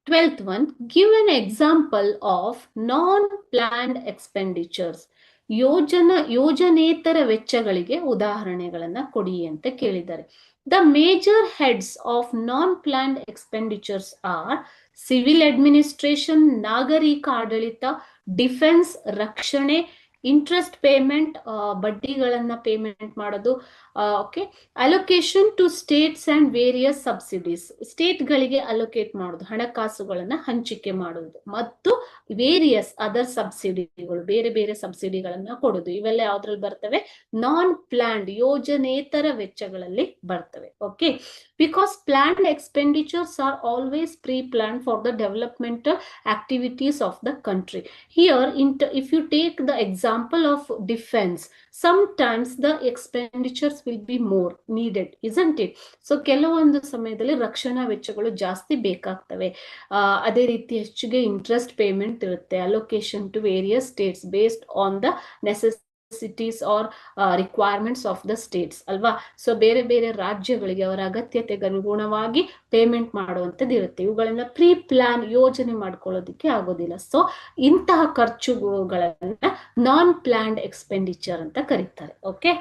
12th one, give an example of non-planned expenditures. ಯೋಜನೇತರ ವೆಚ್ಚಗಳಿಗೆ ಉದಾಹರಣೆಗಳನ್ನ ಕೊಡಿ ಅಂತ ಕೇಳಿದ್ದಾರೆ. The major heads of non-planned expenditures are civil administration, ನಾಗರಿಕ ಆಡಳಿತ, ಡಿಫೆನ್ಸ್ ರಕ್ಷಣೆ, ಇಂಟ್ರೆಸ್ಟ್ ಪೇಮೆಂಟ್ ಬಡ್ಡಿಗಳನ್ನ ಪೇಮೆಂಟ್ ಮಾಡೋದು, okay, allocation to states and various subsidies, ಸ್ಟೇಟ್ಗಳಿಗೆ ಅಲೋಕೇಟ್ ಮಾಡೋದು, ಹಣಕಾಸುಗಳನ್ನ ಹಂಚಿಕೆ ಮಾಡೋದು, ಮತ್ತು ವೇರಿಯಸ್ ಅದರ್ ಸಬ್ಸಿಡಿಗಳು, ಬೇರೆ ಬೇರೆ ಸಬ್ಸಿಡಿಗಳನ್ನ ಕೊಡೋದು. ಇವೆಲ್ಲ ಯಾವ್ದ್ರಲ್ಲಿ ಬರ್ತವೆ? ನಾನ್ ಪ್ಲಾನ್ಡ್ ಯೋಜನೇತರ ವೆಚ್ಚಗಳಲ್ಲಿ ಬರ್ತವೆ. Okay, because planned expenditures are always pre-planned for the developmental activities of the country. Here, if you take the example of defense, sometimes the expenditures will be more needed, isn't it? So ಕೆಲವೊಂದು ಸಮಯದಲ್ಲಿ ರಕ್ಷಣಾ ವೆಚ್ಚಗಳು ಜಾಸ್ತಿ ಬೇಕಾಗ್ತವೆ. ಅದೇ ರೀತಿ ಹೆಚ್ಚಿಗೆ interest payment ಇರುತ್ತೆ, allocation to various states based on the necessities or requirements of the states ಅಲ್ವಾ. ಸೊ ಬೇರೆ ಬೇರೆ ರಾಜ್ಯಗಳಿಗೆ ಅವರ ಅಗತ್ಯತೆಗೆ ಅನುಗುಣವಾಗಿ ಪೇಮೆಂಟ್ ಮಾಡುವಂಥದ್ದು ಇರುತ್ತೆ. ಇವುಗಳನ್ನ ಪ್ರೀ ಪ್ಲಾನ್ ಯೋಜನೆ ಮಾಡ್ಕೊಳ್ಳೋದಿಕ್ಕೆ ಆಗೋದಿಲ್ಲ. ಸೊ ಇಂತಹ ಖರ್ಚುಗಳನ್ನ ನಾನ್ ಪ್ಲಾನ್ಡ್ ಎಕ್ಸ್ಪೆಂಡಿಚರ್ ಅಂತ ಕರೀತಾರೆ. ಓಕೆ.